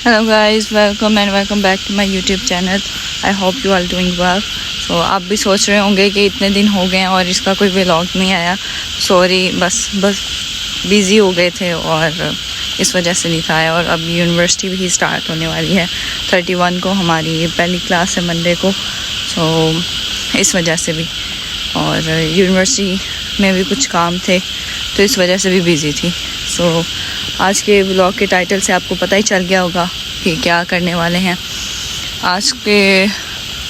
Hello guys, welcome back to my YouTube channel. I hope you are doing well. So आप भी सोच रहे होंगे कि इतने दिन हो गए हैं और इसका कोई व्लॉग नहीं आया। सॉरी, बस बिज़ी हो गए थे और इस वजह से नहीं था आया। और अब यूनिवर्सिटी भी स्टार्ट होने वाली है 31 को, हमारी पहली क्लास है मंडे को। सो इस वजह से भी, और यूनिवर्सिटी में भी कुछ काम थे तो इस वजह से भी बिज़ी थी। सो आज के व्लॉग के टाइटल से आपको पता ही चल गया होगा कि क्या करने वाले हैं। आज के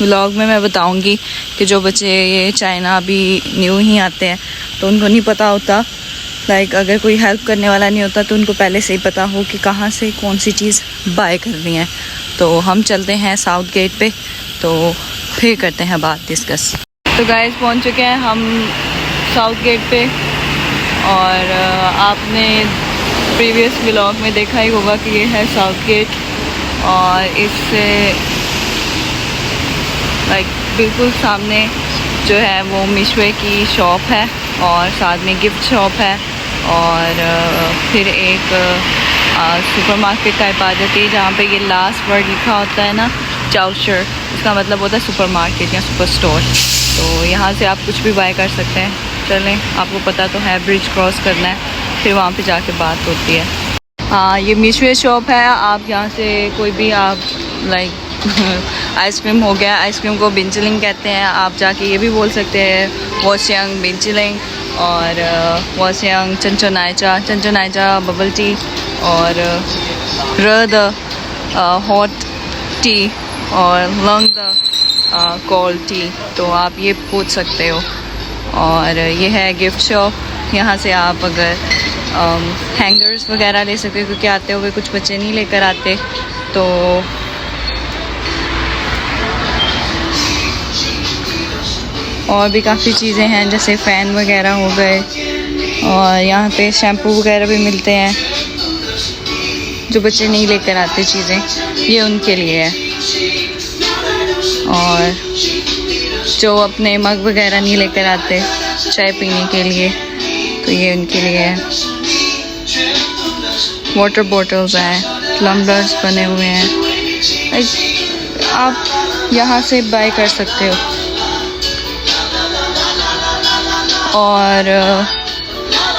व्लॉग में मैं बताऊंगी कि जो बच्चे ये चाइना अभी न्यू ही आते हैं तो उनको नहीं पता होता, अगर कोई हेल्प करने वाला नहीं होता तो उनको पहले से ही पता हो कि कहाँ से कौन सी चीज़ बाय करनी है। तो हम चलते हैं साउथ गेट पे, तो फिर करते हैं बात डिस्कस। तो गाइस, पहुँच चुके हैं हम साउथ गेट पे। और आपने प्रीवियस व्लॉग में देखा ही होगा कि ये है साउथ गेट, और इससे बिल्कुल सामने जो है वो मिशवे की शॉप है और साथ में गिफ्ट शॉप है, और फिर एक सुपरमार्केट टाइप आ जाती है जहाँ पे ये लास्ट वर्ड लिखा होता है ना, चाउशर, इसका मतलब होता है सुपरमार्केट या सुपर स्टोर। तो यहाँ से आप कुछ भी बाय कर सकते हैं। चलें, आपको पता तो है ब्रिज क्रॉस करना है, फिर वहाँ पे जाके बात होती है। हाँ, ये मिशवे शॉप है। आप यहाँ से कोई भी आप आइसक्रीम हो गया, आइसक्रीम को बिंचलिंग कहते हैं। आप जाके ये भी बोल सकते हैं वॉशयंग बिंचलिंग, और वॉशयंग चंचोनाइचा बबल टी, और रद हॉट टी, और लंग द कोल्ड टी। तो आप ये पूछ सकते हो। और ये है गिफ्ट शॉप। यहाँ से आप अगर हैंगर्स वगैरह ले सकते हो, क्योंकि आते हुए कुछ बच्चे नहीं लेकर आते। तो और भी काफ़ी चीज़ें हैं, जैसे फ़ैन वगैरह हो गए, और यहाँ पे शैम्पू वगैरह भी मिलते हैं। जो बच्चे नहीं लेकर आते चीज़ें, ये उनके लिए है। और जो अपने मग वगैरह नहीं लेकर आते चाय पीने के लिए, तो ये उनके लिए है। वाटर बॉटल्स हैं, टम्बलर्स बने हुए हैं, आप यहाँ से बाय कर सकते हो। और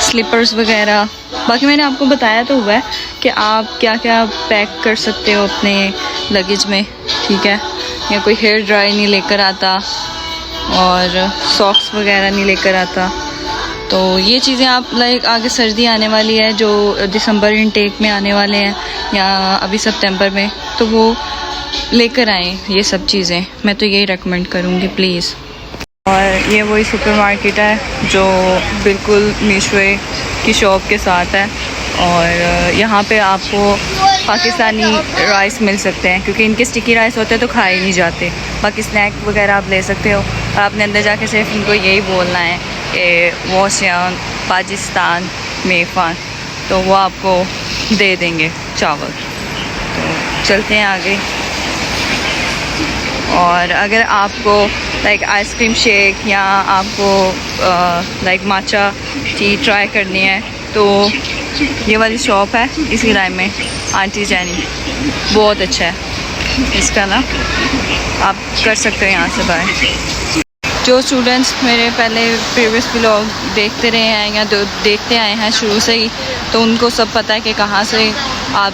स्लीपर्स वगैरह, बाकी मैंने आपको बताया तो हुआ है कि आप क्या क्या पैक कर सकते हो अपने लगेज में, ठीक है। या कोई हेयर ड्राई नहीं लेकर आता, और सॉक्स वगैरह नहीं लेकर आता। तो ये चीज़ें आप आगे सर्दी आने वाली है, जो दिसंबर इनटेक में आने वाले हैं या अभी सितंबर में, तो वो लेकर आएँ ये सब चीज़ें। मैं तो यही रेकमेंड करूँगी प्लीज़। और ये वही सुपरमार्केट है जो बिल्कुल मिशवे की शॉप के साथ है, और यहाँ पे आपको पाकिस्तानी राइस मिल सकते हैं, क्योंकि इनके स्टिकी राइस होते हैं तो खाए नहीं जाते। बाकी स्नैक वगैरह आप ले सकते हो, और आपने अंदर जाके सिर्फ इनको यही बोलना है कि वॉशयंग पाकिस्तान मेफान, तो वो आपको दे देंगे चावल। तो चलते हैं आगे। और अगर आपको आइसक्रीम शेक या आपको माचा टी ट्राई करनी है, तो ये वाली शॉप है इसी राय में, आंटी जैनी, बहुत अच्छा है इसका ना, आप कर सकते हो यहाँ से बाय। जो स्टूडेंट्स मेरे पहले प्रीवियस व्लॉग देखते रहे हैं या देखते आए हैं शुरू से ही, तो उनको सब पता है कि कहाँ से आप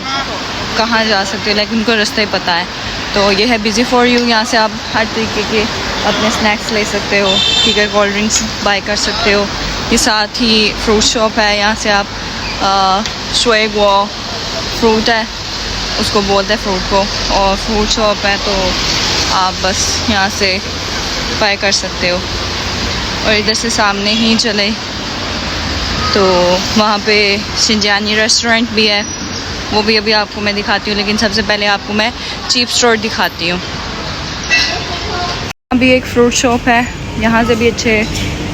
कहाँ जा सकते हो, उनको रास्ता ही पता है। तो ये है बिज़ी फॉर यू। यहाँ से आप हर तरीके के अपने स्नैक्स ले सकते हो, ठीक है, कोल्ड ड्रिंक्स बाय कर सकते हो। ये साथ ही फ्रूट शॉप है, यहाँ से आप शुएगो फ्रूट है, उसको बोलते हैं फ्रूट को, और फ्रूट शॉप है, तो आप बस यहाँ से बाय कर सकते हो। और इधर से सामने ही चले तो वहाँ पे शिंजानी रेस्टोरेंट भी है, वो भी अभी आपको मैं दिखाती हूँ, लेकिन सबसे पहले आपको मैं चीप स्टोर दिखाती हूँ। अभी एक फ्रूट शॉप है, यहाँ से भी अच्छे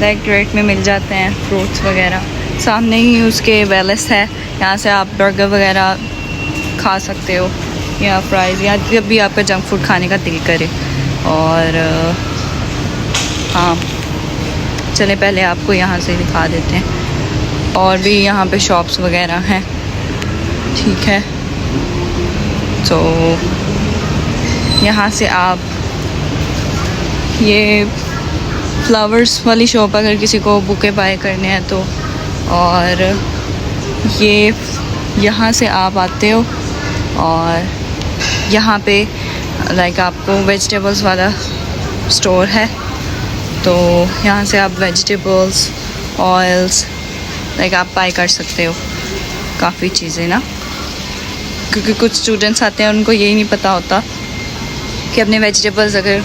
रेट में मिल जाते हैं फ्रूट्स वगैरह। सामने ही उसके वेलेस है, यहाँ से आप बर्गर वगैरह खा सकते हो, या फ्राइज़, या जब भी आपका जंक फूड खाने का दिल करे। और हाँ, चले पहले आपको यहाँ से दिखा देते हैं। और भी यहाँ पे शॉप्स वगैरह हैं, ठीक है। तो यहाँ से आप ये फ्लावर्स वाली शॉप अगर किसी को बुके बाय करने हैं तो, और ये यहाँ से आप आते हो और यहाँ पे लाइक आपको वेजिटेबल्स वाला स्टोर है, तो यहाँ से आप वेजिटेबल्स, ऑयल्स लाइक आप बाय कर सकते हो काफ़ी चीज़ें ना, क्योंकि कुछ स्टूडेंट्स आते हैं उनको यही नहीं पता होता कि अपने वेजिटेबल्स अगर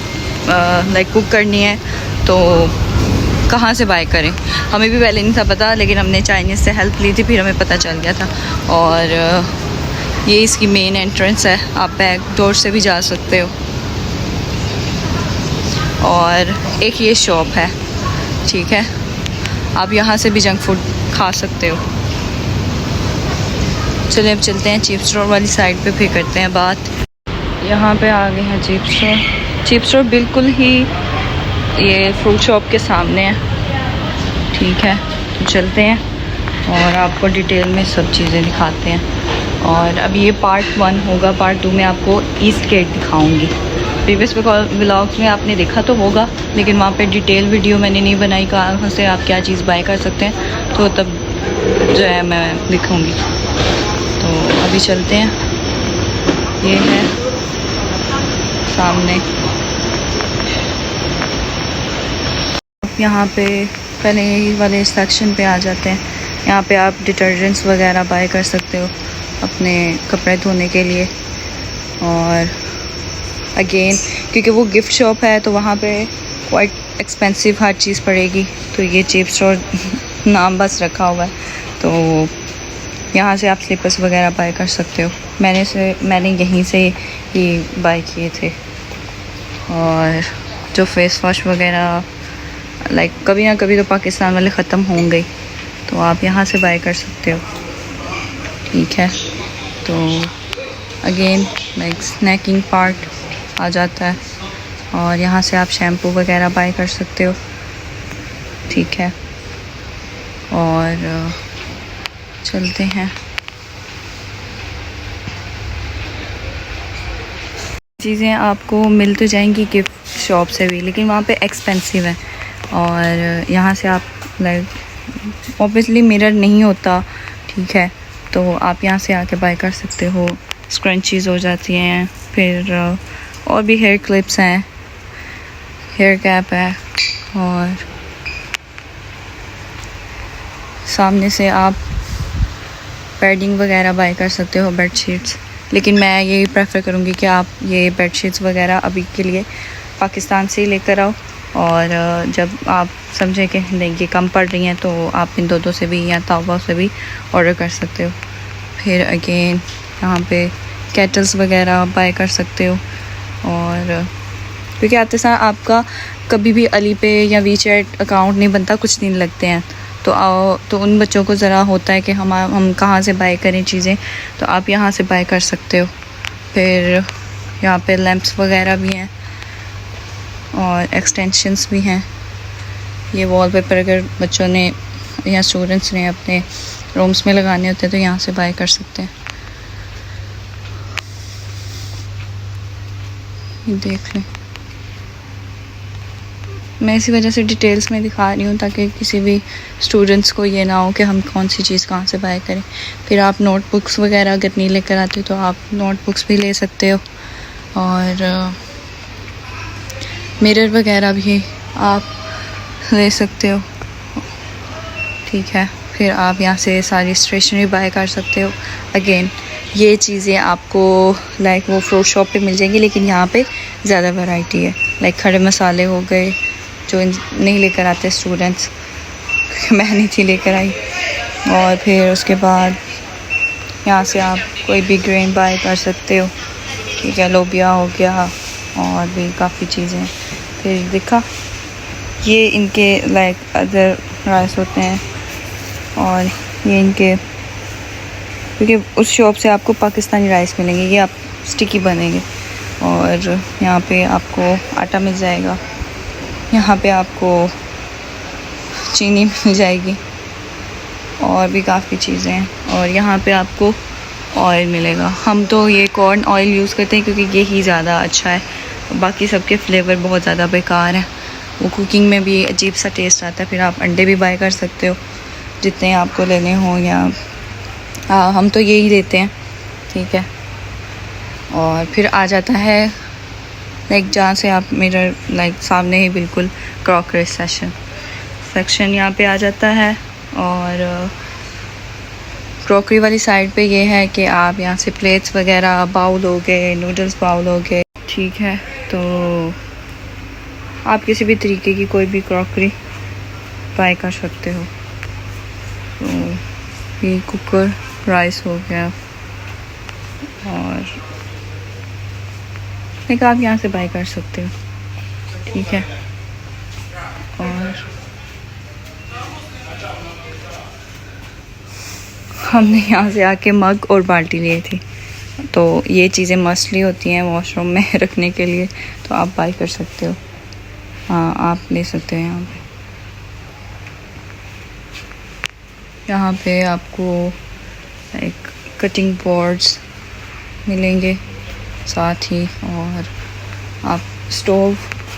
लाइक कुक करनी है तो कहाँ से बाय करें। हमें भी पहले नहीं था पता, लेकिन हमने चाइनीज़ से हेल्प ली थी, फिर हमें पता चल गया था। और ये इसकी मेन एंट्रेंस है, आप बैक डोर से भी जा सकते हो। और एक ये शॉप है, ठीक है, आप यहाँ से भी जंक फूड खा सकते हो। चलिए अब चलते हैं चीप स्टोर वाली साइड पे, फिर करते हैं बात। यहाँ पे आ गए हैं चीप स्टोर। चीप स्टोर बिल्कुल ही ये फ्रूट शॉप के सामने है, ठीक है। तो चलते हैं और आपको डिटेल में सब चीज़ें दिखाते हैं। और अब ये पार्ट 1 होगा, पार्ट 2 में आपको ईस्ट गेट दिखाऊंगी। प्रीवियस व्लॉग्स में आपने देखा तो होगा, लेकिन वहाँ पे डिटेल वीडियो मैंने नहीं बनाई कहाँ से आप क्या चीज़ बाय कर सकते हैं, तो तब जो है मैं दिखाऊंगी। तो अभी चलते हैं, ये है सामने। यहाँ पे पहले यही वाले सेक्शन पे आ जाते हैं। यहाँ पे आप डिटर्जेंट्स वगैरह बाय कर सकते हो अपने कपड़े धोने के लिए। और अगेन क्योंकि वो गिफ्ट शॉप है तो वहाँ पे क्वाइट एक्सपेंसिव हर चीज़ पड़ेगी, तो ये चीप स्टोर नाम बस रखा हुआ है। तो यहाँ से आप स्लीपर्स वगैरह बाय कर सकते हो। मैंने यहीं से ही बाय किए थे। और जो फेस वॉश वगैरह लाइक कभी ना कभी तो पाकिस्तान वाले ख़त्म होंगे, तो आप यहाँ से बाय कर सकते हो, ठीक है। तो अगेन लाइक स्नैकिंग पार्ट आ जाता है, और यहाँ से आप शैम्पू वगैरह बाय कर सकते हो, ठीक है। और चलते हैं, चीज़ें आपको मिल तो जाएंगी गिफ्ट शॉप से भी, लेकिन वहाँ पे एक्सपेंसिव है। और यहाँ से आप लाइक ऑब्वियसली मिरर नहीं होता, ठीक है, तो आप यहाँ से आके बाय कर सकते हो। स्क्रंचीज़ हो जाती हैं, फिर और भी हेयर क्लिप्स हैं, हेयर कैप है, और सामने से आप पैडिंग वगैरह बाय कर सकते हो, बेड शीट्स। लेकिन मैं यही प्रेफर करूँगी कि आप ये बेड शीट्स वगैरह अभी के लिए पाकिस्तान से ही लेकर आओ, और जब आप समझें कि नहीं ये कम पड़ रही हैं तो आप इन दो से भी या तावा से भी ऑर्डर कर सकते हो। फिर अगेन यहाँ पे केटल्स वगैरह बाय कर सकते हो। और क्योंकि आते समय आपका कभी भी अली पे या वीचैट अकाउंट नहीं बनता, कुछ दिन लगते हैं, तो उन बच्चों को ज़रा होता है कि हम कहाँ से बाय करें चीज़ें, तो आप यहाँ से बाय कर सकते हो। फिर यहाँ पे लैंप्स वगैरह भी हैं और एक्सटेंशंस भी हैं। ये वॉलपेपर अगर बच्चों ने या स्टूडेंट्स ने अपने रूम्स में लगाने होते हैं तो यहाँ से बाय कर सकते हैं। ये देख लें, मैं इसी वजह से डिटेल्स में दिखा रही हूँ ताकि किसी भी स्टूडेंट्स को ये ना हो कि हम कौन सी चीज़ कहाँ से बाय करें। फिर आप नोटबुक्स वगैरह अगर नहीं लेकर आते हो तो आप नोटबुक्स भी ले सकते हो, और मिरर वगैरह भी आप ले सकते हो, ठीक है। फिर आप यहाँ से सारी स्टेशनरी बाय कर सकते हो। अगेन ये चीज़ें आपको लाइक वो फ्रूट शॉप पे मिल जाएंगी, लेकिन यहाँ पे ज़्यादा वैरायटी है। लाइक खड़े मसाले हो गए जो नहीं लेकर आते स्टूडेंट्स, मैं नहीं थी लेकर आई। और फिर उसके बाद यहाँ से आप कोई भी ग्रेन बाय कर सकते हो, ठीक है। लोबिया हो गया और भी काफ़ी चीज़ें। फिर देखा ये इनके लाइक अदर राइस होते हैं, और ये इनके क्योंकि उस शॉप से आपको पाकिस्तानी राइस मिलेंगे, ये आप स्टिकी बनेंगे। और यहाँ पे आपको आटा मिल जाएगा, यहाँ पे आपको चीनी मिल जाएगी, और भी काफ़ी चीज़ें हैं। और यहाँ पे आपको ऑयल मिलेगा। हम तो ये कॉर्न ऑयल यूज़ करते हैं क्योंकि ये ही ज़्यादा अच्छा है। बाकी सबके फ्लेवर बहुत ज़्यादा बेकार हैं, वो कुकिंग में भी अजीब सा टेस्ट आता है। फिर आप अंडे भी बाय कर सकते हो जितने आपको लेने हो, या हम तो यही लेते हैं, ठीक है। और फिर आ जाता है लाइक जहाँ से आप मेरा लाइक सामने ही बिल्कुल क्रॉकरी सेक्शन यहाँ पे आ जाता है। और क्रॉकरी वाली साइड पे ये है कि आप यहाँ से प्लेट्स वगैरह, बाउल हो गए, नूडल्स बाउल हो गए, ठीक है। तो आप किसी भी तरीके की कोई भी क्रॉकरी बाय कर सकते हो। तो ये कुकर, राइस हो गया, और एक आप यहाँ से बाय कर सकते हो, ठीक है। और हमने यहाँ से आके मग और बाल्टी लिए थी, तो ये चीज़ें मस्टली होती हैं वॉशरूम में रखने के लिए, तो आप बाय कर सकते हो। हाँ, आप ले सकते हो। यहाँ पे आपको एक कटिंग बोर्ड्स मिलेंगे साथ ही, और आप स्टोव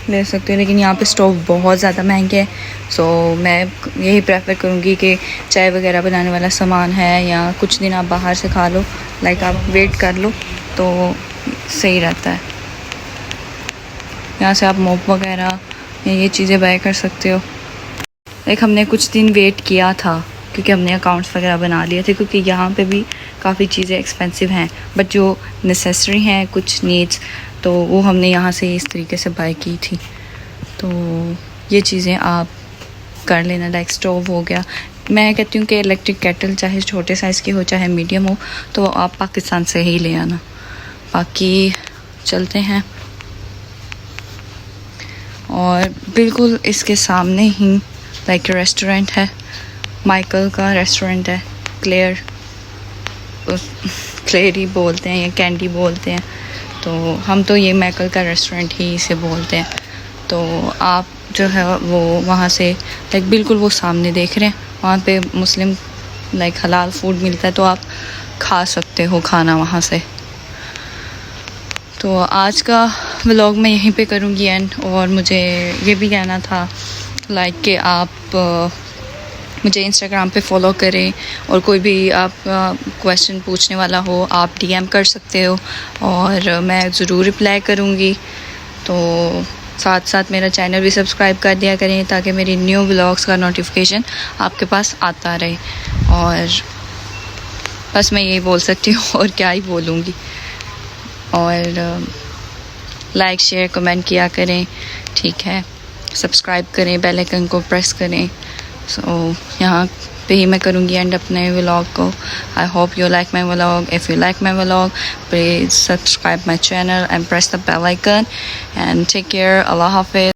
ले सकते हो, लेकिन यहाँ पे स्टोव बहुत ज़्यादा महंगे हैं। सो मैं यही प्रेफर करूँगी कि चाय वगैरह बनाने वाला सामान है, या कुछ दिन आप बाहर से खा लो, लाइक आप वेट कर लो तो सही रहता है। यहाँ से आप मोप वगैरह ये चीज़ें बाय कर सकते हो। लाइक हमने कुछ दिन वेट किया था क्योंकि हमने अकाउंट्स वगैरह बना लिए थे, क्योंकि यहाँ पे भी काफ़ी चीज़ें एक्सपेंसिव हैं, बट जो नेसेसरी हैं, कुछ नीड्स, तो वो हमने यहाँ से इस तरीके से बाय की थी। तो ये चीज़ें आप कर लेना। लाइक स्टोव हो गया, मैं कहती हूँ कि इलेक्ट्रिक केटल चाहे छोटे साइज़ की हो चाहे मीडियम हो, तो आप पाकिस्तान से ही ले आना। बाकी चलते हैं, और बिल्कुल इसके सामने ही लाइक रेस्टोरेंट है, माइकल का रेस्टोरेंट है। क्लेयर ही बोलते हैं या कैंडी बोलते हैं, तो हम तो ये माइकल का रेस्टोरेंट ही इसे बोलते हैं। तो आप जो है वो वहाँ से लाइक बिल्कुल वो सामने देख रहे हैं, वहाँ पे मुस्लिम लाइक हलाल फूड मिलता है, तो आप खा सकते हो खाना वहाँ से। तो आज का व्लॉग मैं यहीं पे करूँगी एंड। और मुझे ये भी कहना था लाइक कि आप मुझे इंस्टाग्राम पे फॉलो करें, और कोई भी आप क्वेश्चन पूछने वाला हो आप डीएम कर सकते हो, और मैं ज़रूर रिप्लाई करूँगी। तो साथ साथ मेरा चैनल भी सब्सक्राइब कर दिया करें ताकि मेरी न्यू व्लॉग्स का नोटिफिकेशन आपके पास आता रहे। और बस मैं यही बोल सकती हूँ, और क्या ही बोलूँगी। और लाइक शेयर कमेंट किया करें, ठीक है। सब्सक्राइब करें, बेल आइकन को प्रेस करें। सो यहाँ पे ही मैं करूँगी एंड अपने व्लॉग को। I hope you like my vlog. If you like my vlog, please subscribe my channel and press the bell icon and take care. अल्लाह हाफिज़।